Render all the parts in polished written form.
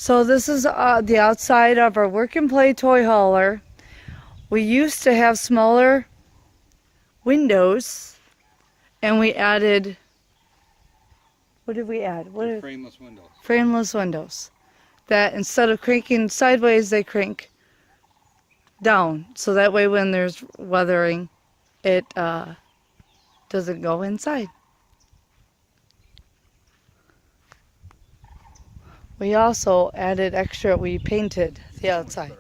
So this is the outside of our work and play toy hauler. We used to have smaller windows, and we added, what did we add? Frameless windows. Frameless windows. That instead of cranking sideways, they crank down. So that way when there's weathering, it doesn't go inside. We also added extra, we painted the outside.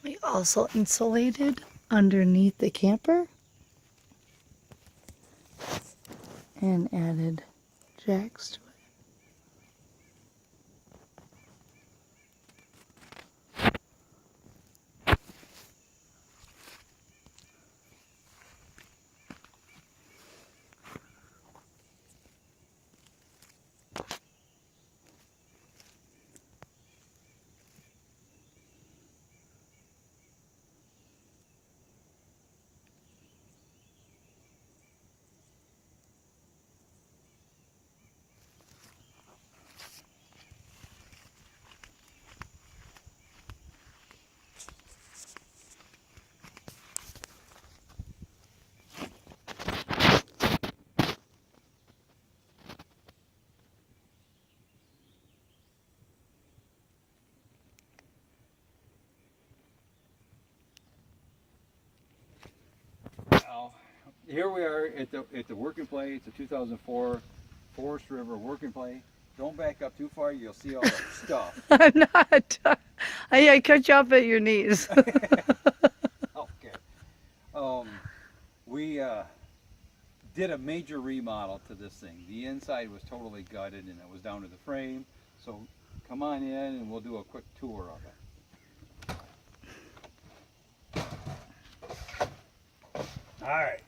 We also insulated underneath the camper and added jacks to it. Now, here we are at the work and play. It's a 2004 Forest River work and play. Don't back up too far. You'll see all that stuff. I'm not. I cut you off at your knees. Okay. We did a major remodel to this thing. The inside was totally gutted and it was down to the frame. So come on in and we'll do a quick tour of it. All right.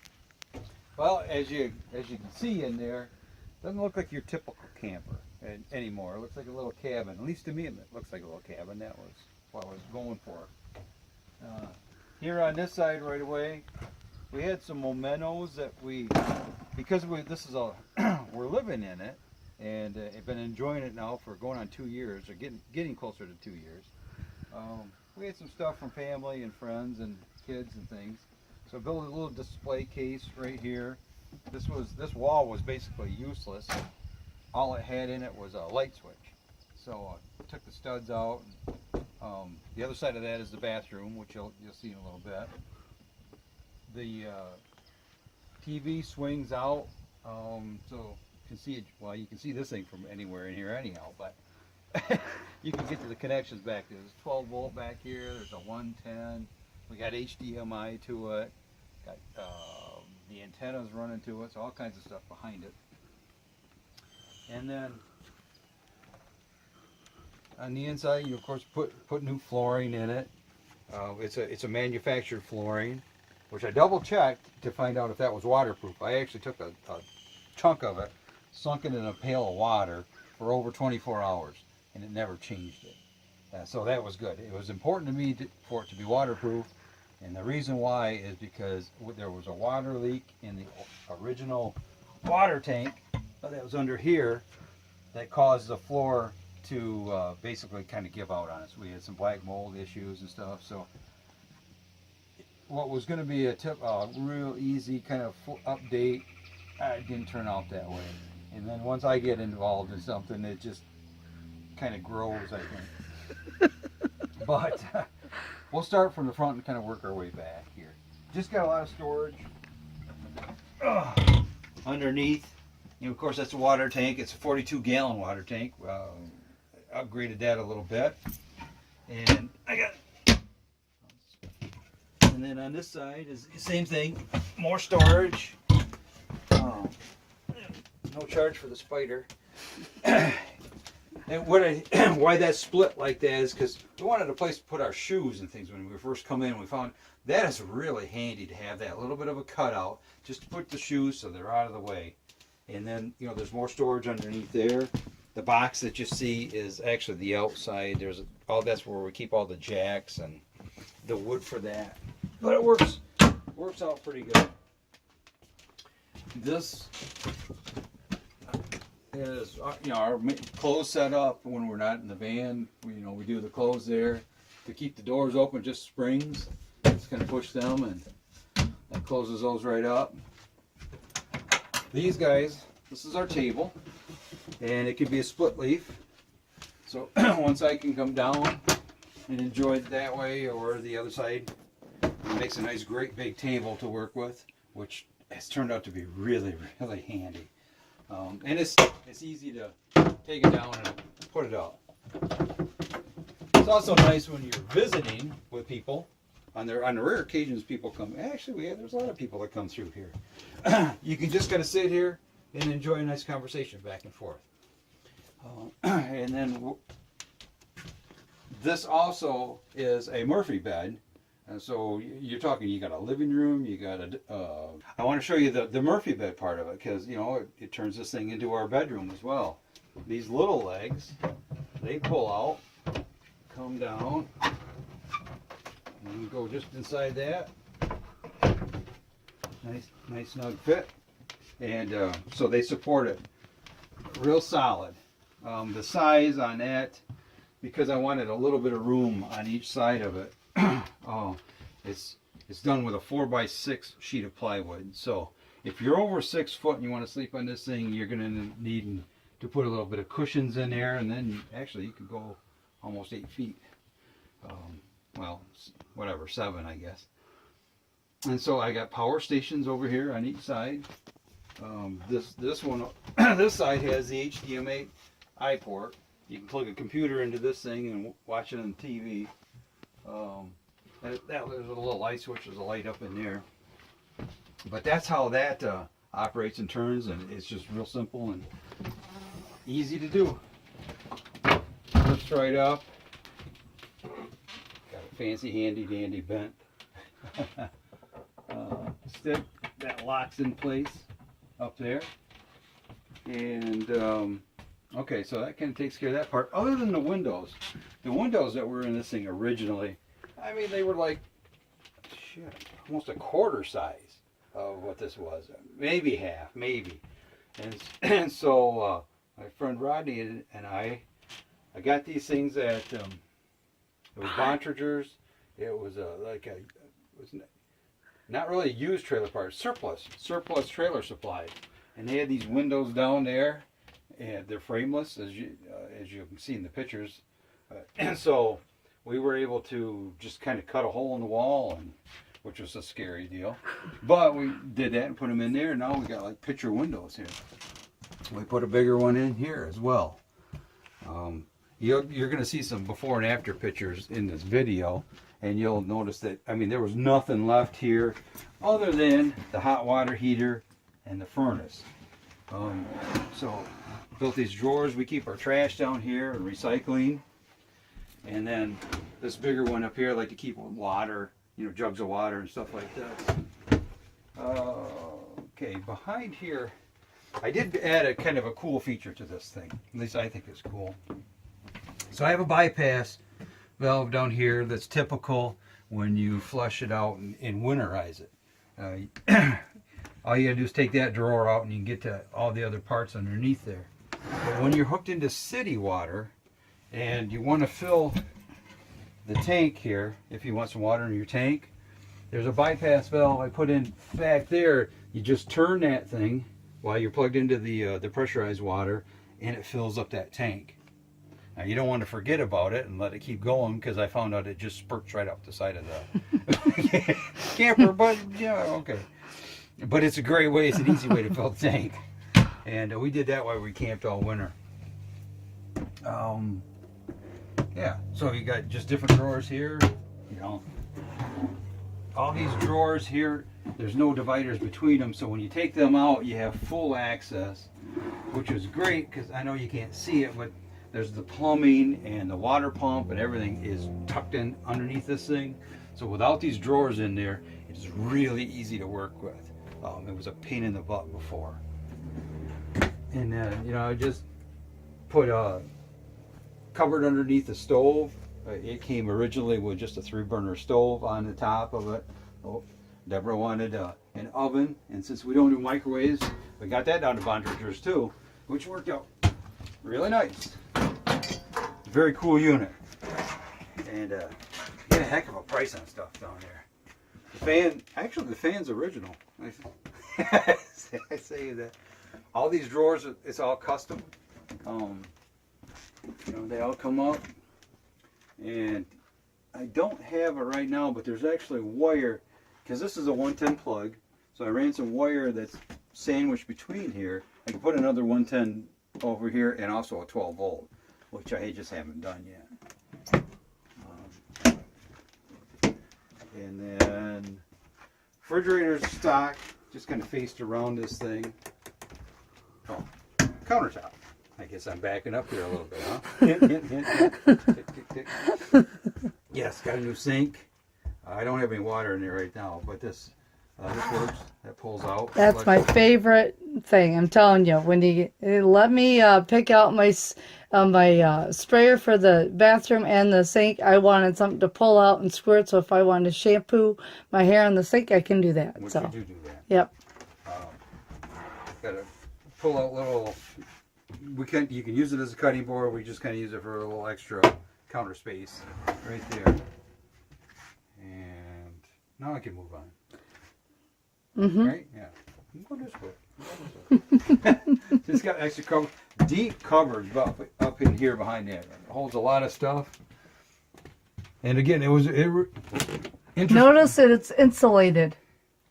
Well, as you can see in there, doesn't look like your typical camper anymore. It looks like a little cabin. At least to me, it looks like a little cabin. That was what I was going for. Here on this side, right away, we had some mementos that this is we're living in it, and have been enjoying it now for going on 2 years, or getting closer to 2 years. We had some stuff from family and friends and kids and things. So I built a little display case right here. This wall was basically useless. All it had in it was a light switch. So I took the studs out. And, the other side of that is the bathroom, which you'll see in a little bit. The TV swings out, so you can see it. Well, you can see this thing from anywhere in here anyhow, but you can get to the connections back there. There's 12 volt back here. There's a 110. We got HDMI to it. Got the antennas running to it. So all kinds of stuff behind it. And then on the inside, you of course put new flooring in it. It's a manufactured flooring, which I double checked to find out if that was waterproof. I actually took a chunk of it, sunk it in a pail of water for over 24 hours, and it never changed it. So that was good. It was important to me for it to be waterproof, and the reason why is because there was a water leak in the original water tank that was under here that caused the floor to basically kind of give out on us. We had some black mold issues and stuff. So what was going to be a real easy kind of update, it didn't turn out that way. And then once I get involved in something, it just kind of grows, I think. But we'll start from the front and kind of work our way back here. Just got a lot of storage underneath. You know, of course, that's a water tank. It's a 42-gallon water tank. Upgraded that a little bit. And and then on this side is the same thing. More storage. No charge for the spider. And why that's split like that is because we wanted a place to put our shoes and things when we first come in. We found that is really handy to have that little bit of a cutout just to put the shoes so they're out of the way. And then, you know, there's more storage underneath there. The box that you see is actually the outside. That's where we keep all the jacks and the wood for that. But it works out pretty good. This is our clothes set up when we're not in the van. We do the clothes there to keep the doors open, just springs. Just kind of push them and that closes those right up. These guys, this is our table, and it can be a split leaf. So one side can come down and enjoy it that way, or the other side. It makes a nice, great big table to work with, which has turned out to be really, really handy. And it's easy to take it down and put it up. It's also nice when you're visiting with people. On the rare occasions people come. Actually, there's a lot of people that come through here. You can just kind of sit here and enjoy a nice conversation back and forth. And then this also is a Murphy bed. And so you're talking, you got a living room, you got I want to show you the Murphy bed part of it, because, it turns this thing into our bedroom as well. These little legs, they pull out, come down, and you go just inside that. Nice snug fit. And so they support it real solid. The size on that, because I wanted a little bit of room on each side of it, it's done with a 4x6 sheet of plywood. So if you're over 6 foot and you want to sleep on this thing, you're going to need to put a little bit of cushions in there, and then actually you could go almost 8 feet. Well, whatever, 7, I guess. And so I got power stations over here on each side. This one, this side has the HDMI port. You can plug a computer into this thing and watch it on TV. There's a little light switch. There's a light up in there. But that's how that operates and turns, and it's just real simple and easy to do. Lifts right up. Got a fancy handy dandy vent. Stick that locks in place up there. And okay, so that kind of takes care of that part. Other than the windows that were in this thing originally, I mean, they were like, almost a quarter size of what this was. Maybe half, maybe. And so my friend Rodney and I got these things at, it was Bontragers. It was not really used trailer parts, surplus trailer supplies. And they had these windows down there, and they're frameless, as you can see in the pictures. And so we were able to just kind of cut a hole in the wall, which was a scary deal. But we did that and put them in there, and now we got like picture windows here. We put a bigger one in here as well. You're going to see some before and after pictures in this video, and you'll notice that, I mean, there was nothing left here other than the hot water heater and the furnace. So built these drawers. We keep our trash down here and recycling. And then this bigger one up here, I like to keep water, you know, jugs of water and stuff like this. Okay, behind here, I did add a kind of a cool feature to this thing. At least I think it's cool. So I have a bypass valve down here that's typical when you flush it out and winterize it. All you gotta do is take that drawer out and you can get to all the other parts underneath there. But when you're hooked into city water and you want to fill the tank here, if you want some water in your tank, there's a bypass valve I put in back there. You just turn that thing while you're plugged into the pressurized water, and it fills up that tank. Now you don't want to forget about it and let it keep going, because I found out it just spurts right up the side of the camper. But yeah, okay. But it's a great way. It's an easy way to fill the tank, and we did that while we camped all winter. Yeah. So you got just different drawers here. You know, all these drawers here. There's no dividers between them, so when you take them out, you have full access, which is great because I know you can't see it, but there's the plumbing and the water pump and everything is tucked in underneath this thing. So without these drawers in there, it's really easy to work with. It was a pain in the butt before. And then, you know, I just put a covered underneath the stove. It came originally with just a 3-burner stove on the top of it. Oh, Deborah wanted an oven, and since we don't do microwaves, we got that down to bond temperatures too, which worked out really nice. Very cool unit, and get a heck of a price on stuff down there. The fan, actually, the fan's original. I say that. All these drawers, it's all custom. You know, they all come up, and I don't have it right now, but there's actually wire, because this is a 110 plug, so I ran some wire that's sandwiched between here. I can put another 110 over here and also a 12 volt, which I just haven't done yet. And then refrigerator's stock, just kind of faced around this thing. Oh, countertop. I guess I'm backing up here a little bit, huh? Hint, hint, hint, hint. Tick, tick, tick. Yes, got a new sink. I don't have any water in there right now, but this works. That pulls out. That's my favorite thing. I'm telling you, when you let me pick out my sprayer for the bathroom and the sink, I wanted something to pull out and squirt. So if I wanted to shampoo my hair on the sink, I can do that. Which so you do that. Yep. Got to pull out little. You can use it as a cutting board. We just kind of use it for a little extra counter space right there. And now I can move on. Mm-hmm. Right? Yeah. Go this way. It's got extra cover, deep covers up in here behind that. It holds a lot of stuff. And again, it interesting. Notice that it's insulated.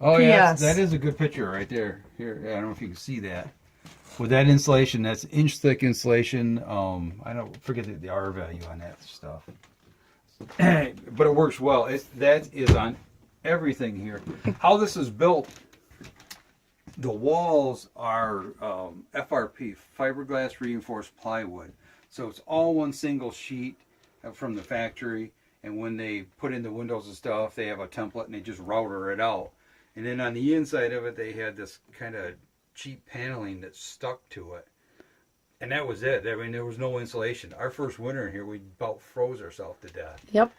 Oh yeah, Yes. that is a good picture right there. Here, I don't know if you can see that. With that insulation, that's inch thick insulation. I don't forget the R value on that stuff, but it works well. That is on everything here. How this is built, the walls are FRP, fiberglass reinforced plywood. So it's all one single sheet from the factory. And when they put in the windows and stuff, they have a template and they just router it out. And then on the inside of it, they had this kind of cheap paneling that stuck to it. And that was it. I mean, there was no insulation. Our first winter in here, we about froze ourselves to death. Yep.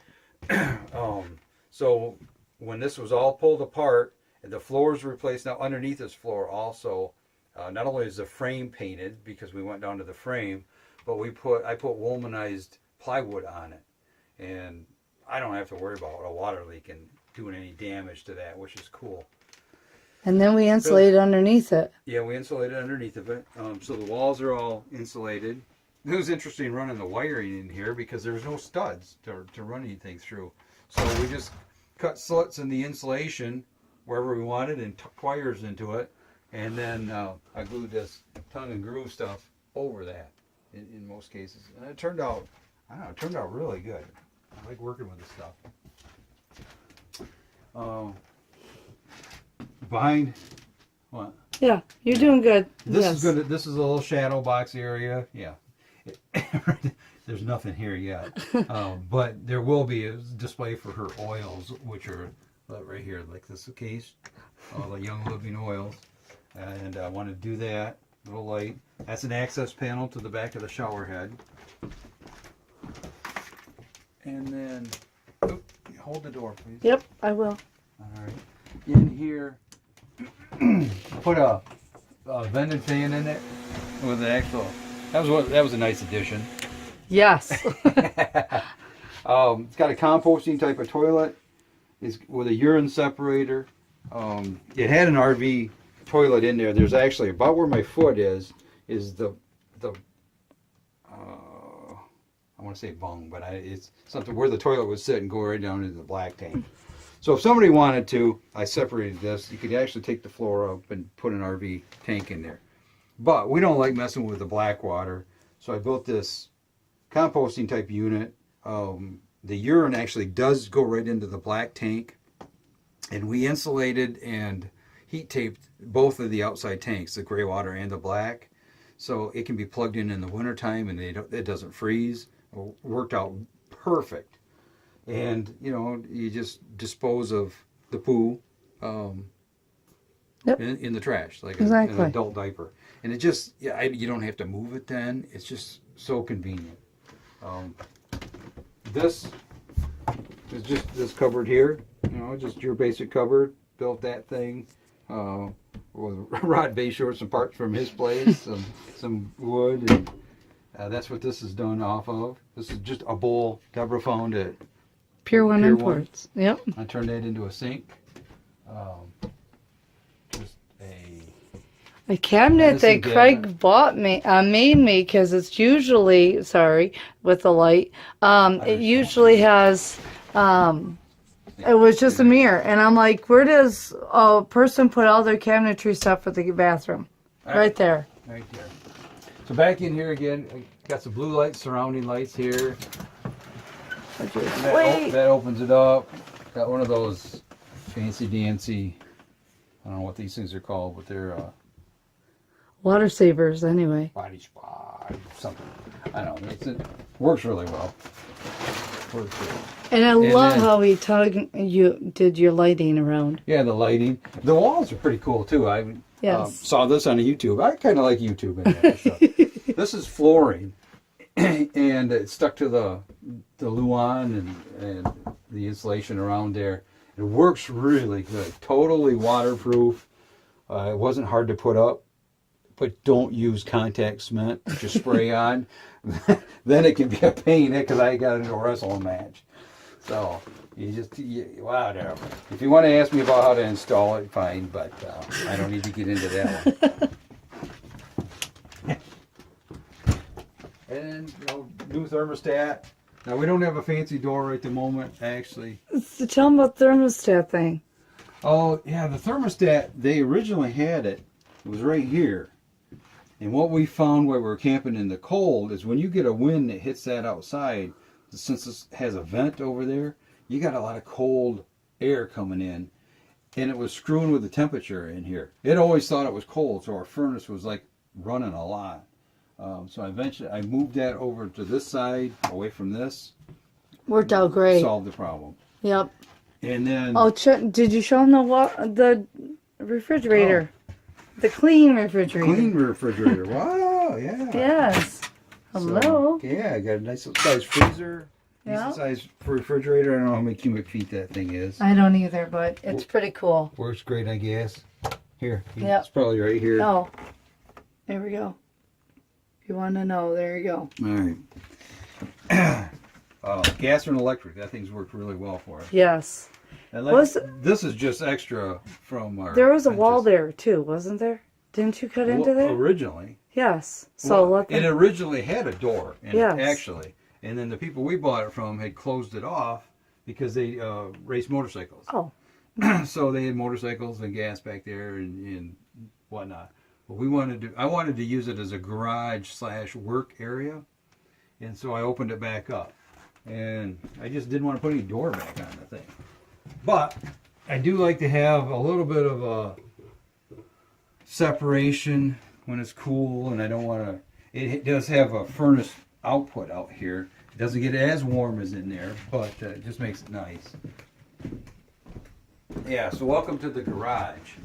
So when this was all pulled apart, and the floors replaced, now underneath this floor also, not only is the frame painted, because we went down to the frame, but I put womanized plywood on it. And I don't have to worry about a water leak and doing any damage to that, which is cool. And then we insulated underneath it. Yeah, we insulated underneath of it. So the walls are all insulated. It was interesting running the wiring in here because there's no studs to run anything through. So we just cut slits in the insulation wherever we wanted and tucked wires into it. And then I glued this tongue and groove stuff over that in most cases. And it turned out, I don't know, it turned out really good. I like working with this stuff. Behind, what? Yeah, you're doing good. This yes. is good. This is a little shadow box area. Yeah. there's nothing here yet. But there will be a display for her oils, which are right here, like this case, all the Young Living oils. And I want to do that. Little light. That's an access panel to the back of the shower head. And then, hold the door, please. Yep, I will. All right. In here, put a vented fan in it with an actual. That was a nice addition. Yes. It's got a composting type of toilet. It's with a urine separator. It had an RV toilet in there. There's actually about where my foot is the I want to say bung, but it's something where the toilet would sit and go right down into the black tank. So if somebody wanted to, I separated this. You could actually take the floor up and put an RV tank in there. But we don't like messing with the black water, so I built this composting type unit. The urine actually does go right into the black tank, and we insulated and heat taped both of the outside tanks, the gray water and the black, so it can be plugged in the wintertime and it doesn't freeze. It worked out perfect. And you just dispose of the poo Yep. in the trash, like Exactly. an adult diaper. And it just, you don't have to move it then. It's just so convenient. This is just this cupboard here, just your basic cupboard. Built that thing with Rod Bay short some parts from his place, some wood, and that's what this is done off of. This is just a bowl Deborah found at Pier 1 Pier Imports. Yep. I turned that into a sink. Just A cabinet Medicine that Craig cabinet. bought me, made me, because it's usually, sorry, with the light, it usually has, it was just a mirror. And I'm like, where does a person put all their cabinetry stuff for the bathroom? Right there. Right there. So back in here again, I got some blue lights, surrounding lights here. That opens it up. Got one of those fancy dancy, I don't know what these things are called, but they're Water savers, anyway. body spa something. I don't know. It works really well. Works really. And I And love then- how you did your lighting around. Yeah, the lighting. The walls are pretty cool too. I Yes. saw this on YouTube. I kind of like YouTube. And that stuff. This is flooring, and it's stuck to the luan and the insulation around there. It works really good. Totally waterproof. It wasn't hard to put up, but don't use contact cement. Just spray on. Then it can be a pain because I got into a wrestling match. So whatever. If you want to ask me about how to install it, fine, but I don't need to get into that one. And new thermostat. Now we don't have a fancy door right at the moment, actually. So tell them about the thermostat thing. Oh yeah, the thermostat. They originally had it. It was right here. And what we found while we were camping in the cold is when you get a wind that hits that outside, since this has a vent over there, you got a lot of cold air coming in, and it was screwing with the temperature in here. It always thought it was cold, so our furnace was like running a lot. So eventually I moved that over to this side, away from this. Worked out great. Solved the problem. Yep. And then Oh, did you show them the refrigerator? The clean refrigerator. clean refrigerator. Wow, yeah. Yes. Hello. So, yeah, I got a nice size freezer. Yeah. Decent size refrigerator. I don't know how many cubic feet that thing is. I don't either, but it's pretty cool. Works great, I guess. Here. Yep. It's probably right here. Oh, there we go. If you want to know, there you go. All right. Gas and electric. That thing's worked really well for us. Yes. And this is just extra from our. There was a wall benches. there too, wasn't there? Didn't you cut into Well, there? originally. Yes. So Well, let it them. originally had a door in Yes. it, actually. And then the people we bought it from had closed it off because they raced motorcycles. Oh. So they had motorcycles and gas back there and whatnot. But I wanted to use it as a garage / work area. And so I opened it back up. And I just didn't want to put any door back on the thing. But I do like to have a little bit of a separation when it's cool, and I don't want to. It does have a furnace output out here. It doesn't get as warm as in there, but it just makes it nice. Yeah, so welcome to the garage.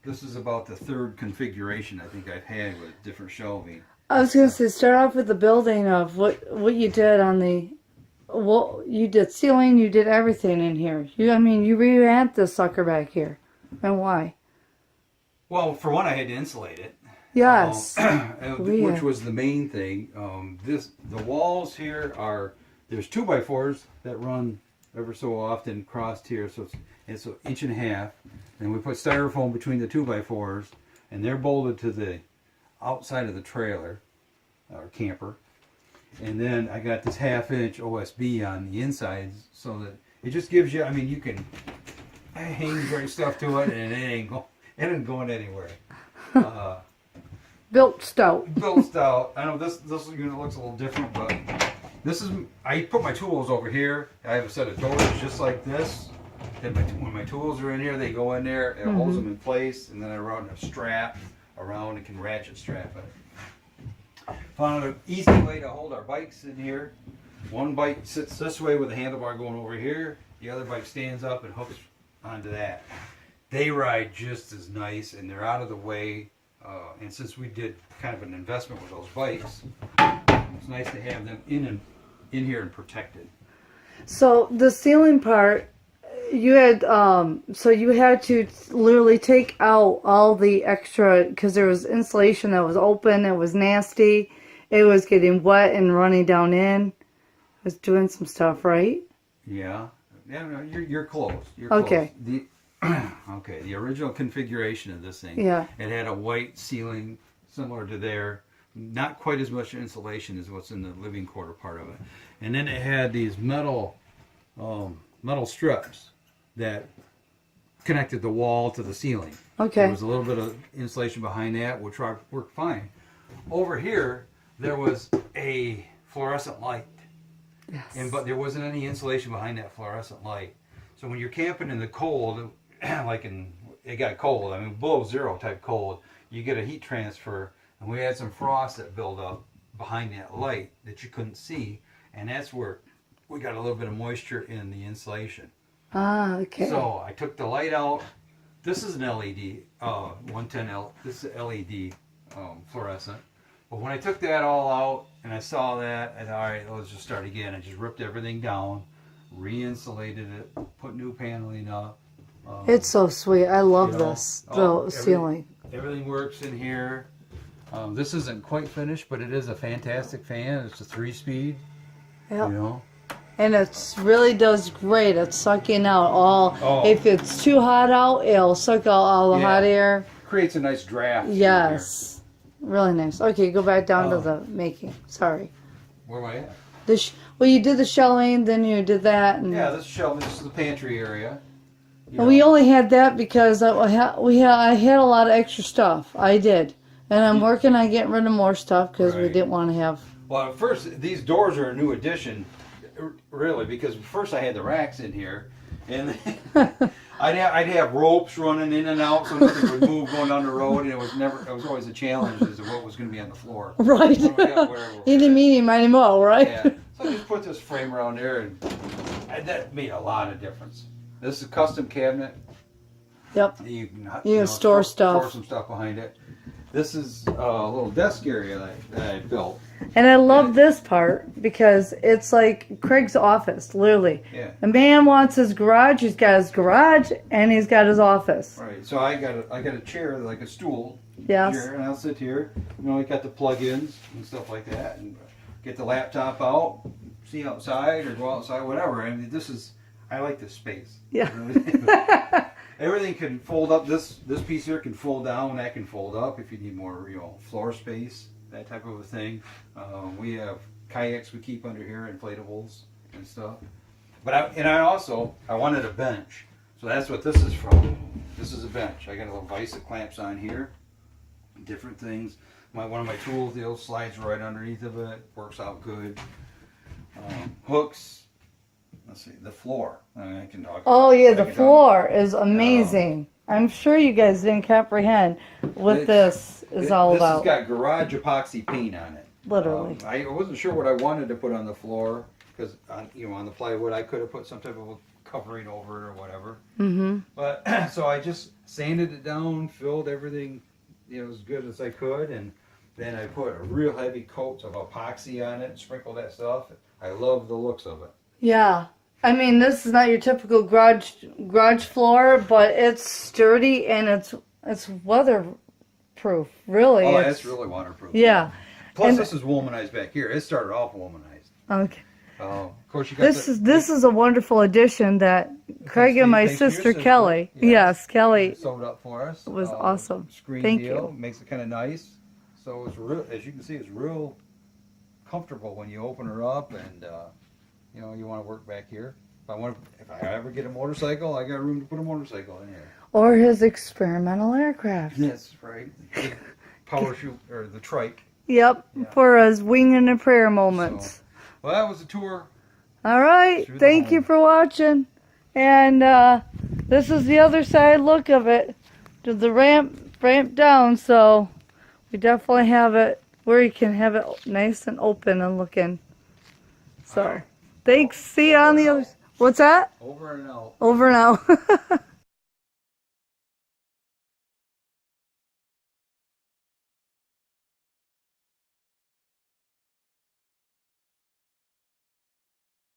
This is about the third configuration I think I've had with different shelving. I was gonna say, start off with the building of what you did on the. Well, you did ceiling, you did everything in here. You revamped this sucker back here, and why? Well, for one, I had to insulate it. Yes, which was the main thing. The walls here there's 2x4s that run ever so often crossed here, so it's an inch and a half, and we put styrofoam between the 2x4s, and they're bolted to the outside of the trailer or camper. And then I got this 1/2 inch OSB on the inside, so that it just gives you. You can hang great stuff to it, and it ain't going anywhere. built stout. Built stout. I know this unit looks a little different, but this is. I put my tools over here. I have a set of doors just like this. Then when my tools are in here, they go in there. It holds them in place, and then I run a strap around and can ratchet strap it. Found an easy way to hold our bikes in here. One bike sits this way with a handlebar going over here. The other bike stands up and hooks onto that. They ride just as nice, and they're out of the way. And since we did kind of an investment with those bikes, it's nice to have them in here and protected. So the ceiling part, you had to literally take out all the extra because there was insulation that was open. It was nasty. It was getting wet and running down in. It was doing some stuff, right? Yeah. No, you're close. You're okay. Close. The original configuration of this thing. Yeah. It had a white ceiling similar to there. Not quite as much insulation as what's in the living quarter part of it. And then it had these metal strips that connected the wall to the ceiling. Okay. There was a little bit of insulation behind that, which worked fine. Over here, there was a fluorescent light. Yes. But there wasn't any insulation behind that fluorescent light. So when you're camping in the cold, it got cold, below zero type cold, you get a heat transfer, and we had some frost that built up behind that light that you couldn't see, and that's where we got a little bit of moisture in the insulation. Ah, okay. So I took the light out. This is an LED, 110L. This is LED fluorescent. But when I took that all out and I saw that, I thought, all right, let's just start again. I just ripped everything down, re-insulated it, put new paneling up. It's so sweet. I love this, the ceiling. Everything works in here. This isn't quite finished, but it is a fantastic fan. It's a 3-speed. Yeah. And it really does great at sucking out all. Oh. If it's too hot out, it'll suck out all the hot air. Creates a nice draft. Yes. Really nice. Okay, go back down to the making. Sorry. Where am I at? You did the shelving, then you did that. And this shelving. This is the pantry area. And we only had that because I had a lot of extra stuff. I did. And I'm working on getting rid of more stuff because we didn't want to have... Well, at first, these doors are a new addition, really, because first I had the racks in here, and I'd have ropes running in and out so nothing would move going down the road, and it was always a challenge as to what was going to be on the floor. Right. Eeny, meeny, miny, mo, right? Yeah. So I just put this frame around there, and that made a lot of difference. This is a custom cabinet. Yep. You can store stuff. Store some stuff behind it. This is a little desk area that I built. And I love this part because it's like Craig's office, literally. Yeah. A man wants his garage, he's got his garage, and he's got his office. Right. So I got a chair, like a stool. Yes. Chair, and I'll sit here. I got the plug-ins and stuff like that, and get the laptop out, see outside or go outside, whatever. I like this space. Yeah. Everything can fold up. This piece here can fold down. That can fold up if you need more, floor space, that type of a thing. We have kayaks we keep under here, inflatables and stuff. But I wanted a bench, so that's what this is from. This is a bench. I got a little vise that clamps on here. Different things. One of my tools, slides right underneath of it. Works out good. Hooks. Let's see, the floor. I can talk. Oh yeah, the floor is amazing. I'm sure you guys didn't comprehend what this is all about. This has got garage epoxy paint on it. literally. I wasn't sure what I wanted to put on the floor because on the plywood I could have put some type of a covering over it or whatever. Mm-hmm. But so I just sanded it down, filled everything, as good as I could, and then I put a real heavy coat of epoxy on it, sprinkled that stuff. I love the looks of it. Yeah. I mean, this is not your typical garage floor, but it's sturdy and it's weatherproof. Really. Oh, it's really waterproof. Yeah. Plus, And- this is womanized back here. It started off womanized. Okay. Of course, you got This is a wonderful addition that Craig and my thanks to your sister sister. Kelly. Yeah. Yes, Kelly. sewed up for us. It was awesome. Screen Thank deal. you. Makes it kind of nice. So it's real, as you can see, it's real comfortable when you open her up, and you want to work back here. If I ever get a motorcycle, I got room to put a motorcycle in here. Or his experimental aircraft. That's right. The power shoot or the trike. Yep, Yeah. for his wing and a prayer moments. So, well, that was a tour. All right, Through the thank you home. for watching. And this is the other side look of it. To the ramp down, so we definitely have it where you can have it nice and open and looking. So, All right. thanks. See you on the other. What's that? Over and out. Over now.